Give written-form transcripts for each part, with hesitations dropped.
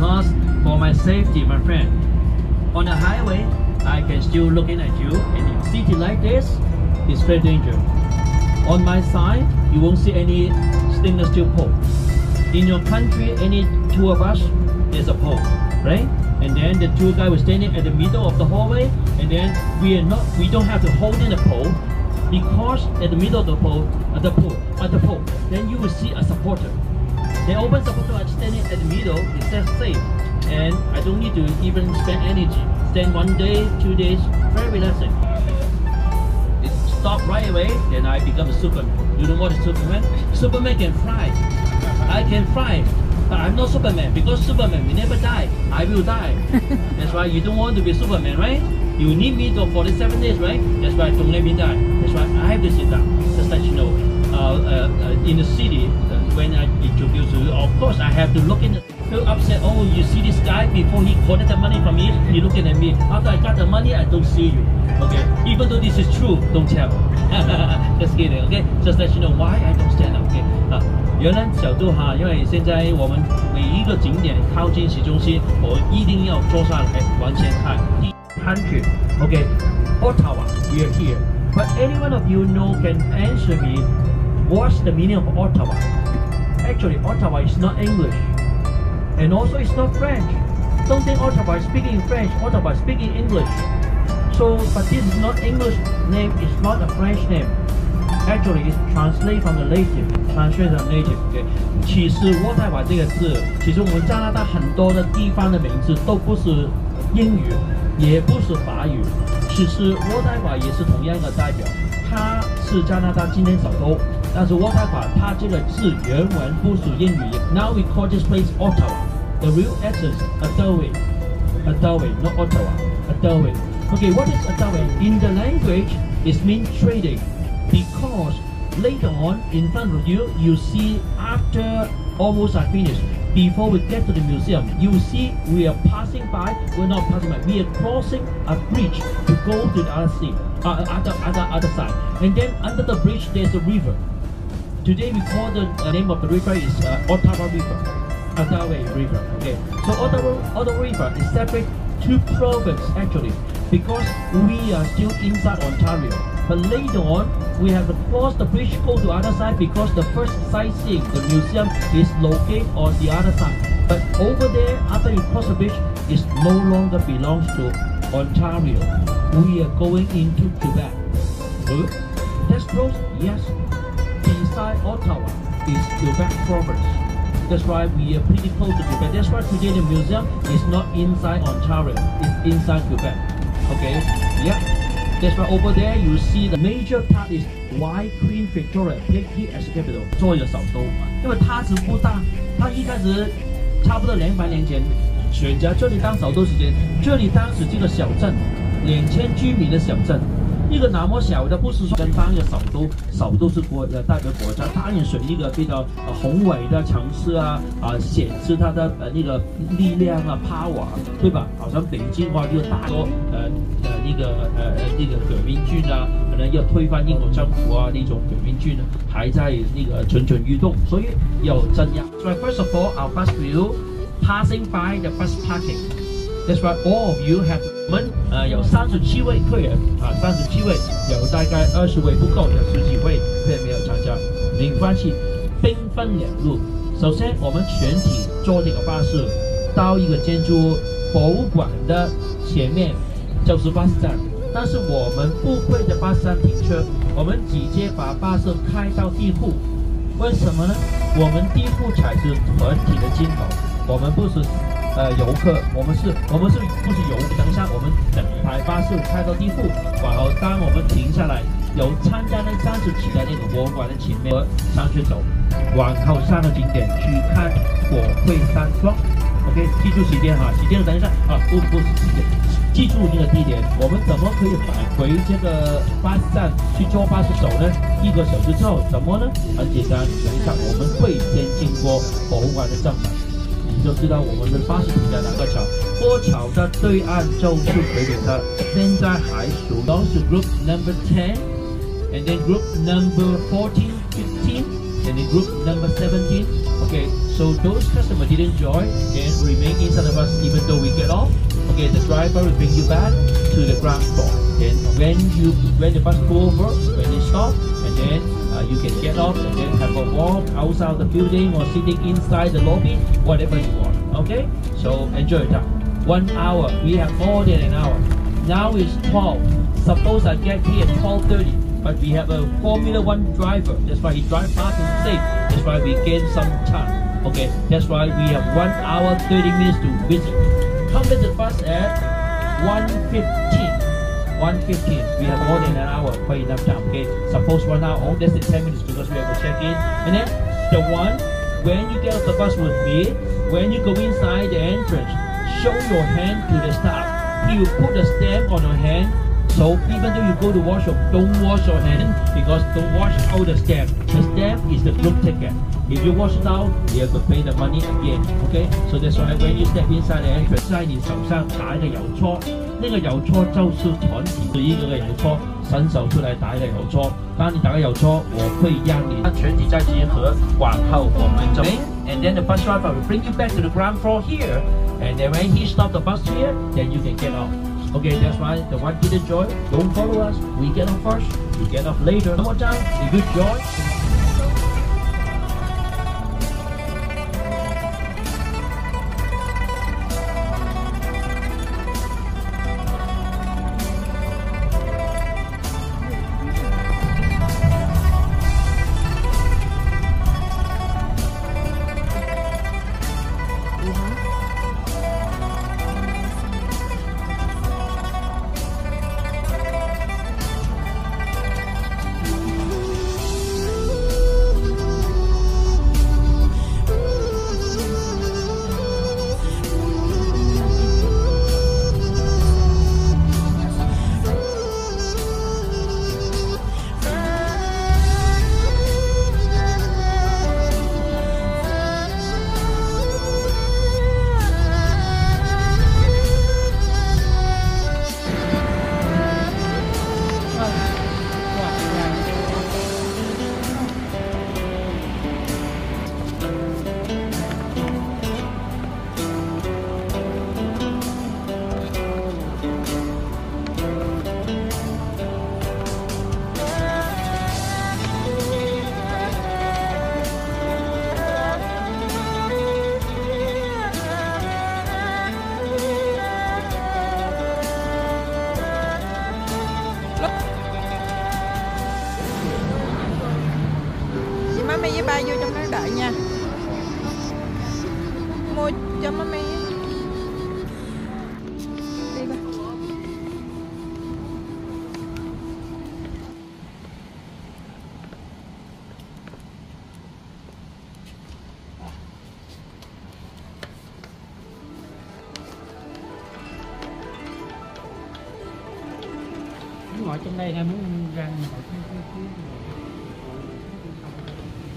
because for my safety, my friend, on the highway, I can still looking at you, and in a city like this, it's very dangerous. On my side, you won't see any stainless steel pole. In your country, any two of us, there's a pole, right? And then the two guys were standing at the middle of the hallway, and then we don't have to hold in the pole, because at the middle of the pole, then you will see a supporter. The open supporter are standing at the middle, it says safe, and I don't need to even spend energy. Stand 1 day, 2 days, very relaxing. It stopped right away, then I become a Superman. You know what is Superman? Superman can fly. I can fly, but I'm not Superman, because Superman will never die. I will die. That's why you don't want to be Superman, right? You need me for 47 days, right? That's why don't let me die. That's why I have to sit down. Just let you know. In the city, when I introduce you, of course I have to look in. Feel upset. Oh, you see this guy before he collected money from me. He looking at me. After I got the money, I don't see you. Okay. Even though this is true, don't tell. Just kidding. Okay. Just let you know why I don't stand up. Okay. 原来角度哈，因为现在我们每一个景点靠近市中心，我一定要坐下来往前看。100. Okay. Ottawa. We are here. But any one of you know can answer me. What's the meaning of Ottawa? Actually, Ottawa is not English. And also it's not French. Don't think Ottawa is speaking French, Ottawa is speaking English. So, but this is not English name, it's not a French name. Actually, it's translated from the native. Translated from native. Okay. 其实渥太华这个字，其实我们加拿大很多的地方的名字都不是英语，也不是法语。其实渥太华也是同样的代表，它是加拿大今天首都。但是渥太华它这个字原文不是英语。Now we call this place Ottawa. The real essence, Ottawa, not Ottawa, Ottawa. Okay, what is Ottawa? In the language, it means trading, because later on in front of you, you see after almost I finished, before we get to the museum, you see we are passing by. We're not passing by. We are crossing a bridge to go to the other side, and then under the bridge there's a river. Today we call the name of the river is Ottawa River. Ottawa River. Okay, so Ottawa River is separate two provinces actually, because we are still inside Ontario. But later on, we have to cross the bridge, go to the other side, because the first sightseeing, the museum, is located on the other side. But over there, after you cross the bridge, it no longer belongs to Ontario. We are going into Quebec. Good. That's close? Yes. Beside Ottawa is Quebec province. That's why we are pretty close to Quebec. That's why today the museum is not inside Ontario, it's inside Quebec. Okay? Yeah. That's why over there you see the major part is why Queen Victoria take it as capital 做一个首都，因为它是不大，它一开始差不多200年前选择这里当首都时间，这里当时这个小镇2000居民的小镇。一个那么小的，不是说跟当一个首都是代表国家，它也是一个比较宏伟的城市啊，显示它的那个力量啊 ，power， 对吧？好像北京话就大多那个革命军啊，可能要推翻英国政府啊，那种革命军呢还在那个蠢蠢欲动，所以要镇压。So first of all, our bus will passing by the bus parking. That's why all of you have. 我们有37位客人37位，有大概20位不够，有10几位客人没有参加，没关系，兵分两路。首先，我们全体坐这个巴士到一个建筑博物馆的前面，就是巴士站。但是我们不会在巴士站停车，我们直接把巴士开到地库。为什么呢？我们地库才是团体的尽头，我们不是。游客，我们不是游客。等一下，我们整台巴士开到地库，然后当我们停下来，有参加那37的那个博物馆的前面上去走，往后3个景点去看火会山庄。OK， 记住时间哈，时间等一下啊，不是时间，记住那个地点。我们怎么可以返回这个巴士站去坐巴士走呢？1个小时之后，怎么呢？很简单，等一下我们会先经过博物馆的正门。你就知道我们的巴士停在哪个桥，过桥的对岸就是北北车。现在还属于 group number 10 and then group number 14, 15 and then group number 17. Okay, so So those customers didn't join and remain inside the bus even though we get off. Okay, the driver will bring you back to the ground floor. Then when the bus pull over, when it stop, and then you can get off and then have a walk outside the building or sitting inside the lobby, whatever you want. Okay, so enjoy your time. 1 hour, we have more than an hour. Now it's 12. Suppose I get here at 12:30, but we have a Formula 1 driver. That's why he drives fast and safe. That's why we gain some time. Okay, that's why we have 1 hour 30 minutes to visit. Come with the bus at 1:15. 1:15. We have more than an hour, quite enough time. Okay, suppose 1 hour, oh, less than 10 minutes because we have to check in. And then the one, when you get off the bus with me, when you go inside the entrance, show your hand to the staff. He will put a stamp on your hand. So even though you go to washroom, don't wash your hand because don't wash out the stamp. The stamp is the group ticket. If you wash it out, you have to pay the money again. Okay? So that's why when you step inside the entrance，在你手上打一个邮戳，那个邮戳就是团体的一个邮戳，伸手出来打一个邮戳。当你打个邮戳，我会让你全体再集合，往后我们就。And then the bus driver will bring you back to the ground floor here. And then when he stops the bus here, then you can get off. Okay, that's why the one didn't join, don't follow us. We get off first, we get off later. One more time, if you join. Mami với ba vô trong đó đợi nha. Mua cho mami. Đi ba. Ngồi trong đây hay muốn ra ngồi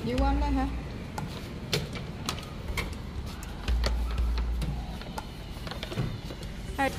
Đi qua đây hả? Hey.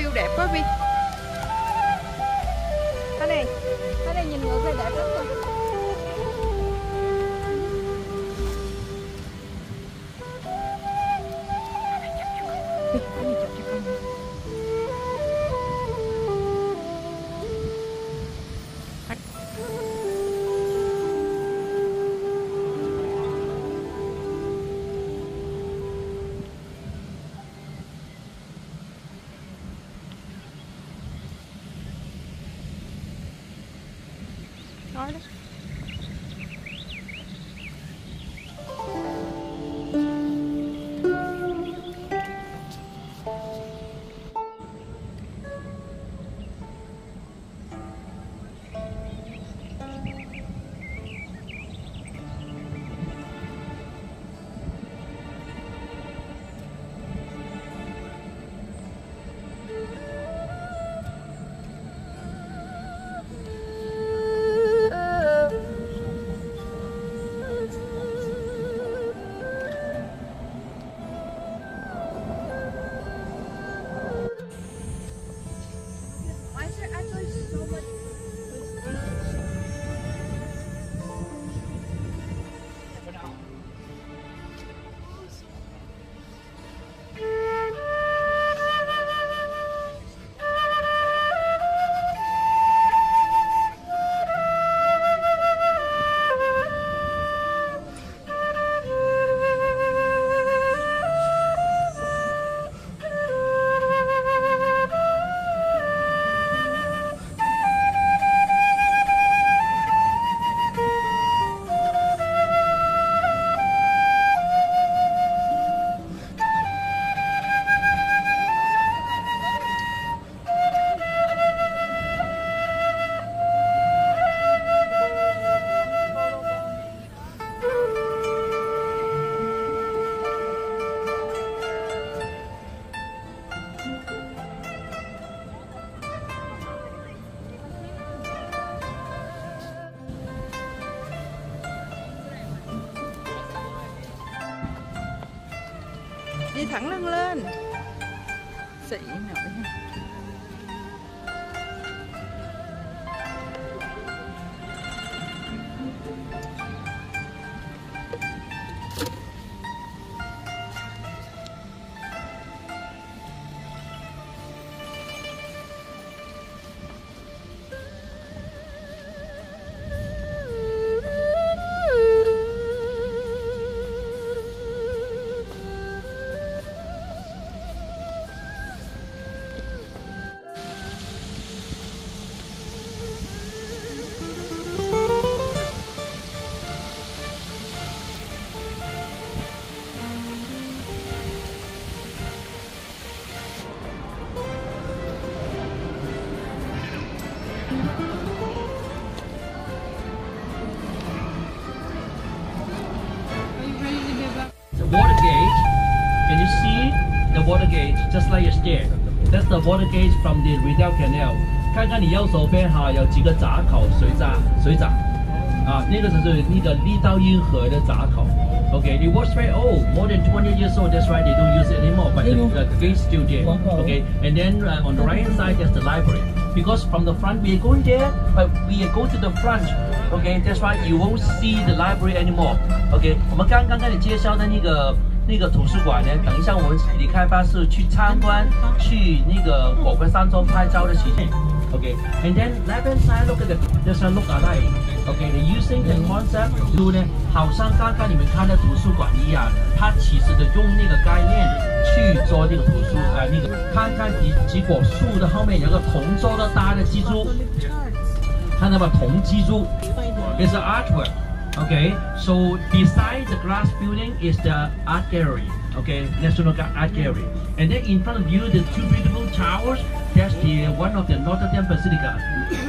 view đẹp quá Vi. Ở đây nhìn ngược đây đẹp lắm luôn. Nói đó. Đi thẳng lưng lên. Xị nổi. Water gate. Can you see the water gate just like a stair? That's the water gate from the Rideau Canal. 看看你右手边哈有几个闸口，水闸啊，那个就是那个利道运河的闸口。Okay, it was very old, more than 20 years old. That's why they don't use it anymore. But the gate's still there. Okay, and then on the right hand side there's the library. Because from the front we are going there, but we are going to the front. Okay, that's why you won't see the library anymore. Okay, 我们刚刚跟你介绍的那个图书馆呢，等一下我们离开巴士去参观，去那个果龟山庄拍照的时间。Okay, and then left hand side look at there's a look alike. Okay, they're using the concept 呢，好像刚刚你们看的图书馆一样，它其实的用那个概念去做这个图书那个看看几果树的后面有个铜做的大的基柱，看到吗？铜基柱 is an artwork. Okay, so beside the glass building is the art gallery. Okay, National Art Gallery. And then in front of you, the two beautiful towers. That's the one of the Notre Dame Basilica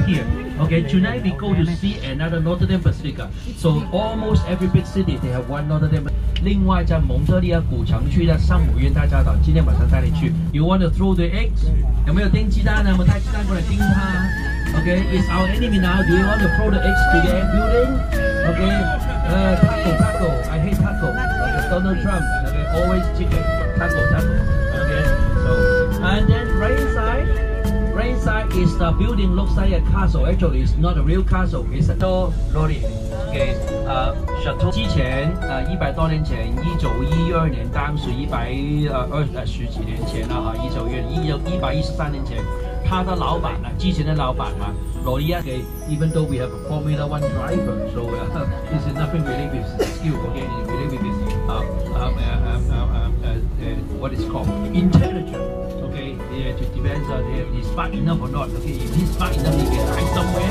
here. Okay, tonight we go to see another Notre Dame Basilica. So almost every big city they have one Notre Dame. 另外在蒙特利尔古城区的圣母院大教堂，今天晚上带你去。You want to throw the eggs? 有没有叮鸡蛋呢？有没有带鸡蛋过来叮它 ？Okay, it's our enemy now. Do you want to throw the eggs to the building? Okay, taco. I hate taco. Okay, Donald Trump. Okay, always chicken. Taco. Okay, so and then right inside. This building looks like a castle. Actually, it's not a real castle. It's a lorry. Okay, chateau 之前100多年前，1912年，当时十几年前了哈，113年前，他的老板之前的老板罗利亚给 ，even though we have a Formula One driver, so this is nothing really with skill. Okay, it's really with what is called intelligence. Okay, it depends on if he's smart enough or not. Okay, if he's smart enough, he can hide somewhere,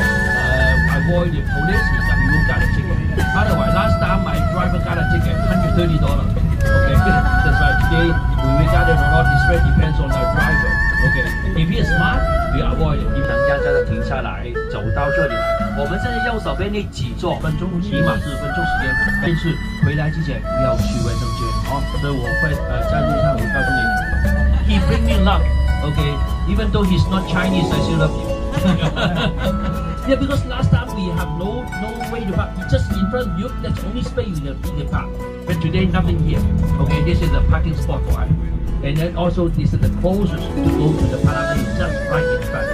avoid the police. He won't get a ticket. Otherwise, last time my driver got a ticket, $130. Okay, that's why today we got it or not. It really depends on the driver. Okay, if he is smart, we avoid it. 等一下再停下来，走到这里来。我们现在右手边那几座分钟，起码10分钟时间。但是回来之前要去卫生间，所以我会在路上会告诉你。He bring me luck, okay. Even though he's not Chinese, I still love you. Yeah, because last time we have no way to park. Just in front of you, there's only space in the park. But today, nothing here. Okay, this is the parking spot for us. And then also, this is the closest to go to the parliament, just right in front.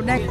Đây.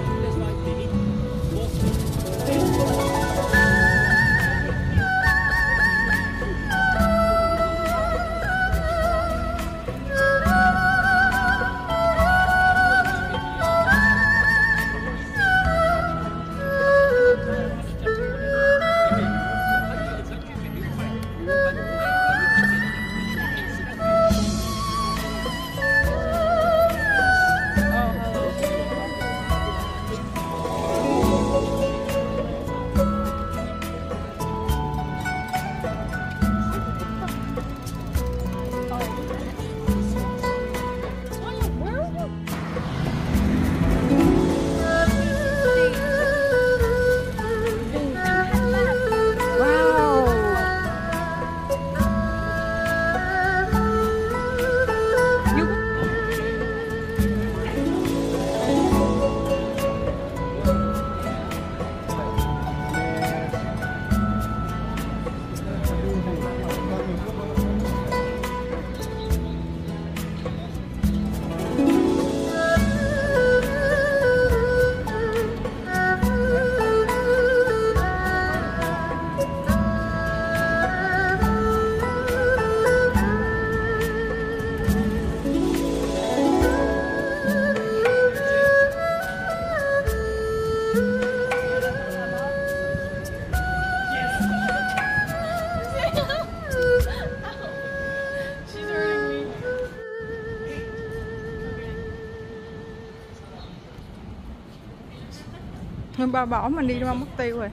Nhưng ba bỏ mình đi đâu mất tiêu rồi.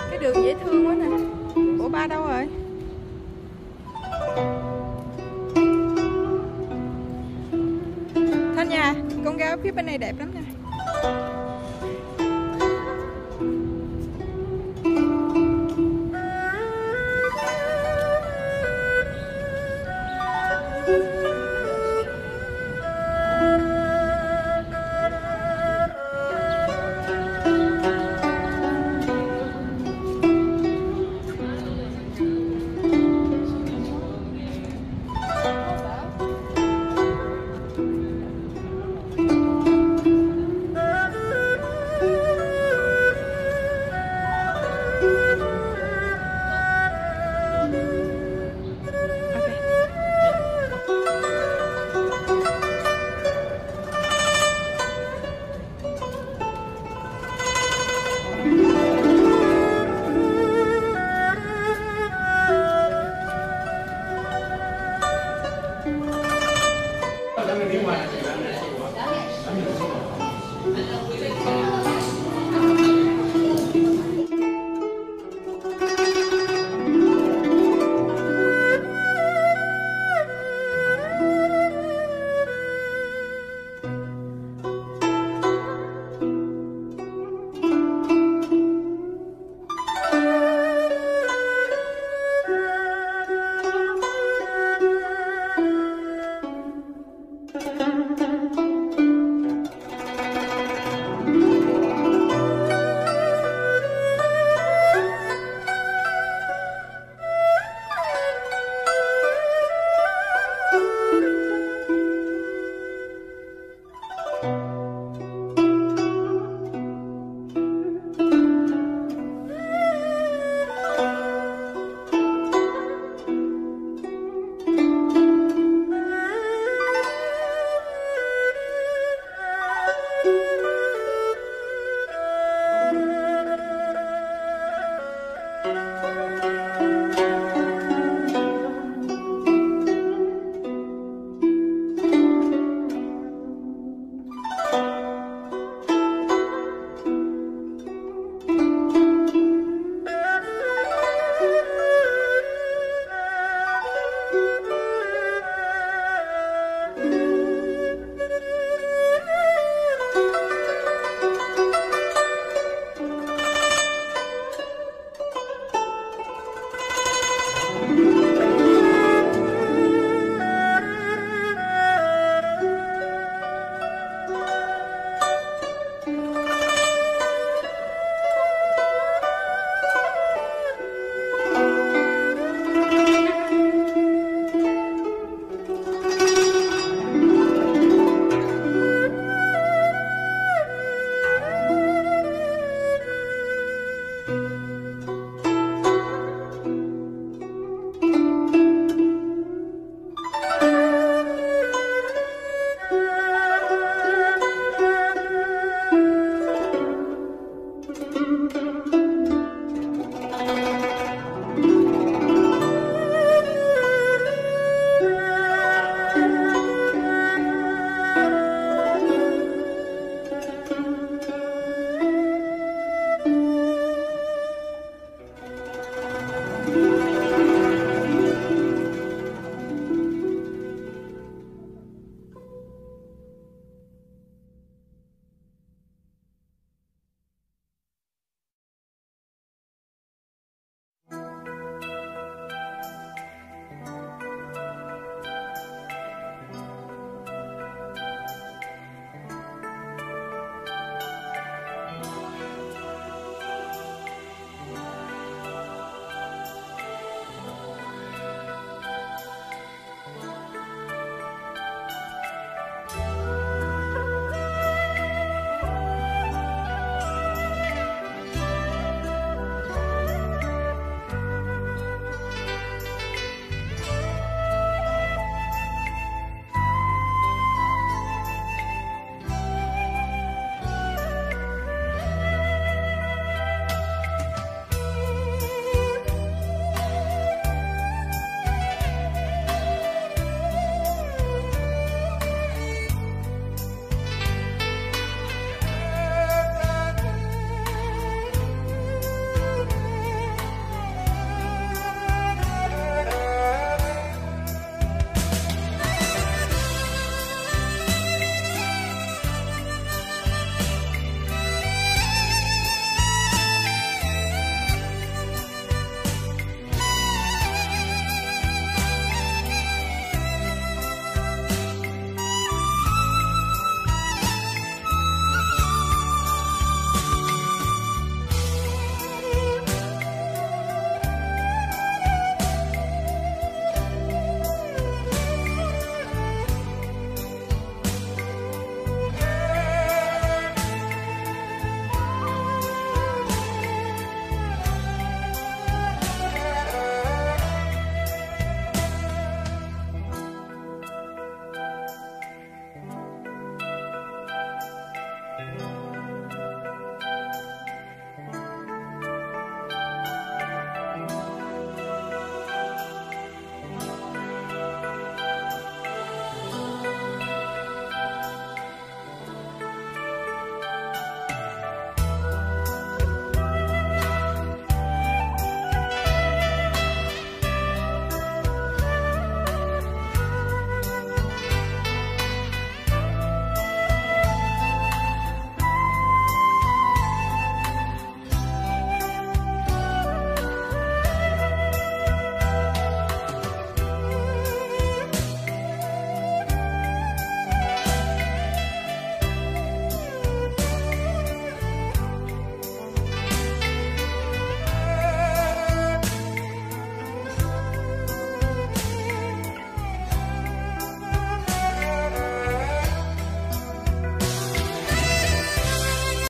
Cái đường dễ thương quá nè. Ủa ba đâu rồi? Thanh Nhà, con gái ở phía bên này đẹp lắm nè.